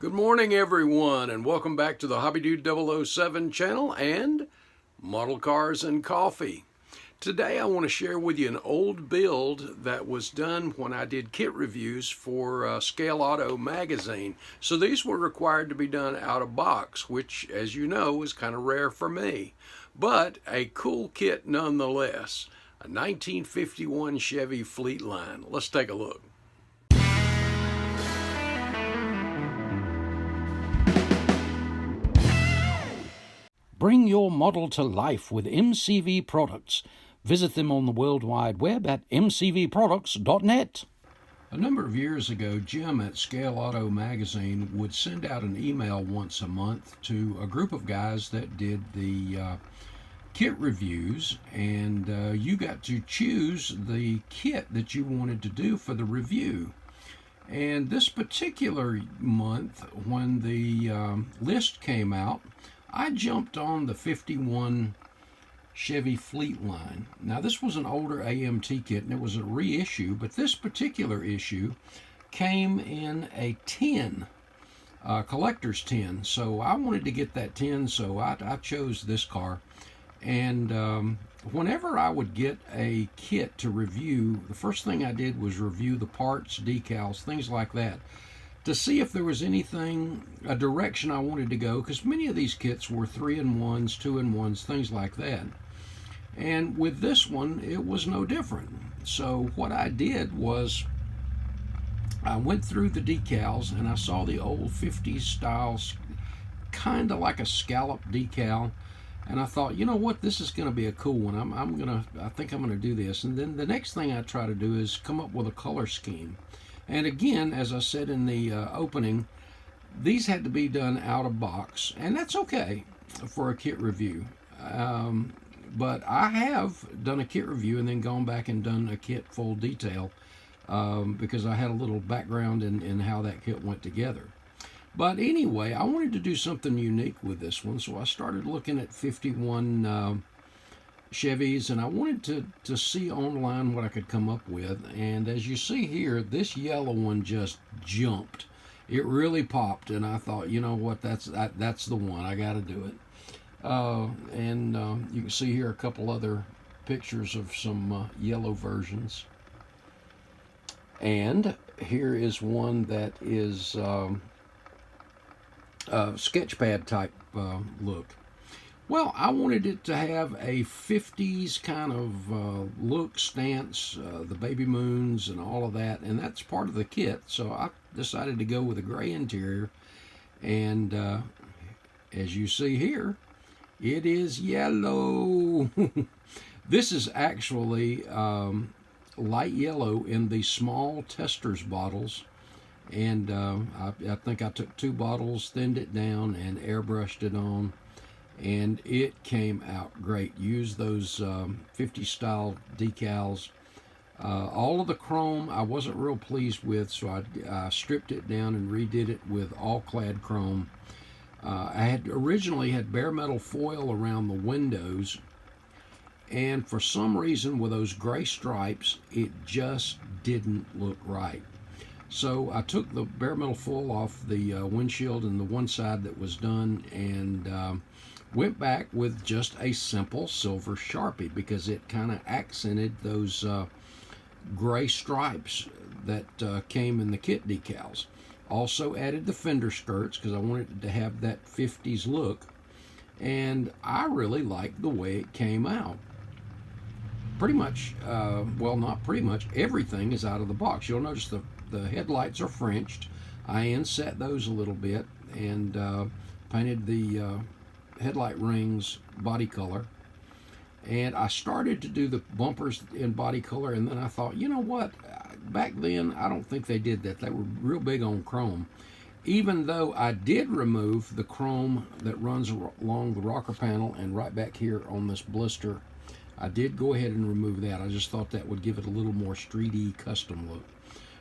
Good morning, everyone, and welcome back to the Hobbydude 007 channel and Model Cars and Coffee. Today I want to share with you an old build that was done when I did kit reviews for Scale Auto magazine. So these were required to be done out of box, which, as you know, is kind of rare for me. But a cool kit nonetheless. A 1951 Chevy Fleetline. Let's take a look. Bring your model to life with MCV products. Visit them on the World Wide Web at mcvproducts.net. A number of years ago, Jim at Scale Auto magazine would send out an email once a month to a group of guys that did the kit reviews, and you got to choose the kit that you wanted to do for the review. And this particular month, when the list came out, I jumped on the 51 Chevy Fleetline. Now this was an older AMT kit and it was a reissue, but this particular issue came in a tin, collector's tin. So I wanted to get that tin, so I chose this car. And whenever I would get a kit to review, the first thing I did was review the parts, decals, things like that, to see if there was anything, a direction I wanted to go, because many of these kits were 3-in-1s, 2-in-1s, things like that. And with this one, it was no different. So what I did was I went through the decals and I saw the old 50s styles, kind of like a scallop decal. And I thought, you know what, this is going to be a cool one. I think I'm going to do this. And then the next thing I try to do is come up with a color scheme. And again, as I said in the opening, these had to be done out of box, and that's okay for a kit review. But I have done a kit review and then gone back and done a kit full detail because I had a little background in how that kit went together. But anyway, I wanted to do something unique with this one, so I started looking at 51 Chevys, and I wanted to see online what I could come up with. And as you see here, this yellow one just jumped. It really popped, and I thought, you know what, that's the one. I got to do it. You can see here a couple other pictures of some yellow versions. And here is one that is sketchpad type look. Well, I wanted it to have a 50s kind of look, stance, the baby moons and all of that, and that's part of the kit. So I decided to go with a gray interior, and as you see here, it is yellow. This is actually light yellow in the small testers bottles, and I think I took 2 bottles, thinned it down, and airbrushed it on. And it came out great. Used those 50 style decals. All of the chrome I wasn't real pleased with, so I stripped it down and redid it with all clad chrome. I had originally had bare metal foil around the windows, and for some reason with those gray stripes, it just didn't look right. So I took the bare metal foil off the windshield and the one side that was done, and went back with just a simple silver Sharpie because it kind of accented those gray stripes that came in the kit decals. Also added the fender skirts because I wanted it to have that 50s look, and I really liked the way it came out. Pretty much, well, not pretty much, everything is out of the box. You'll notice the headlights are Frenched. I inset those a little bit and painted the headlight rings body color, and I started to do the bumpers in body color, and then I thought, you know what, back then I don't think they did that. They were real big on chrome, even though I did remove the chrome that runs along the rocker panel and right back here on this blister. I did go ahead and remove that. I just thought that would give it a little more streety custom look.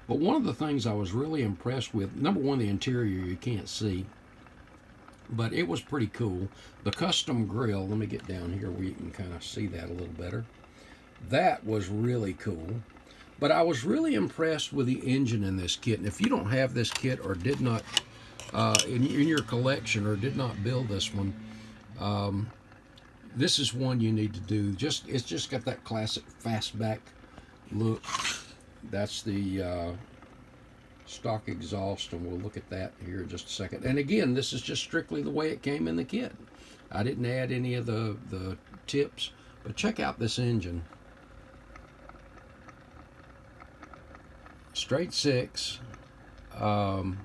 But one of the things I was really impressed with, number one, the interior you can't see, but it was pretty cool. The custom grill, let me get down here where you can kind of see that a little better. That was really cool. But I was really impressed with the engine in this kit. And if you don't have this kit or did not in your collection or did not build this one, this is one you need to do. It's just got that classic fastback look. That's the stock exhaust, and we'll look at that here in just a second. And again, this is just strictly the way it came in the kit. I didn't add any of the tips, but check out this engine. Straight six, and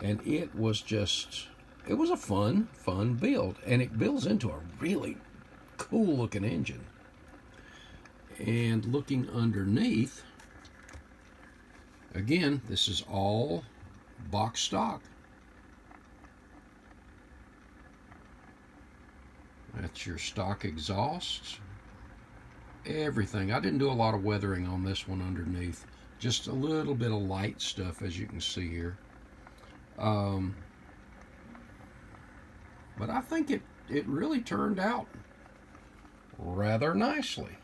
it was a fun build, and it builds into a really cool looking engine. And looking underneath, again, this is all box stock. That's your stock exhausts. Everything. I didn't do a lot of weathering on this one underneath. Just a little bit of light stuff, as you can see here. But I think it really turned out rather nicely.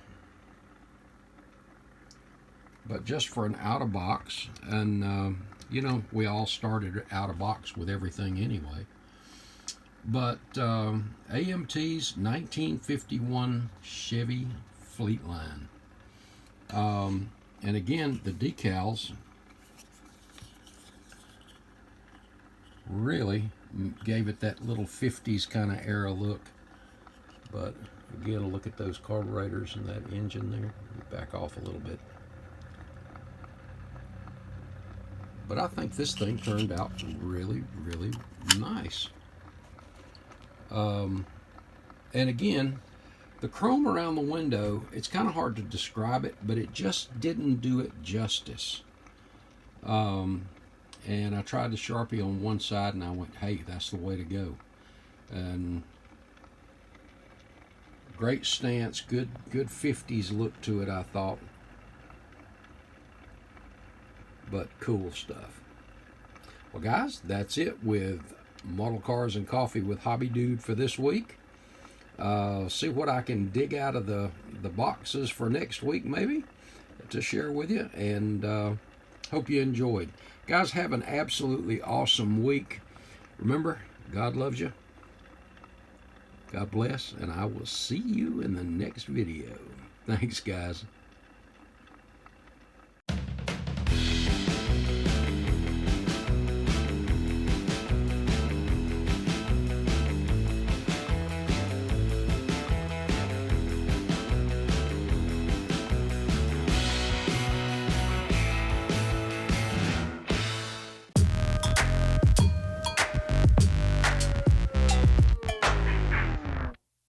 But just for an out-of-box, and you know, we all started out-of-box with everything anyway. But AMT's 1951 Chevy Fleetline. And again, the decals really gave it that little 50s kind of era look. But again, look at those carburetors and that engine there. Back off a little bit. But I think this thing turned out really, really nice. And again, the chrome around the window, it's kind of hard to describe it, but it just didn't do it justice. And I tried the Sharpie on one side, and I went, hey, that's the way to go. And great stance, good 50s look to it, I thought. But cool stuff. Well, guys, that's it with Model Cars and Coffee with Hobbydude for this week. See what I can dig out of the boxes for next week, maybe, to share with you. And hope you enjoyed. Guys, have an absolutely awesome week. Remember, God loves you. God bless, and I will see you in the next video. Thanks, guys.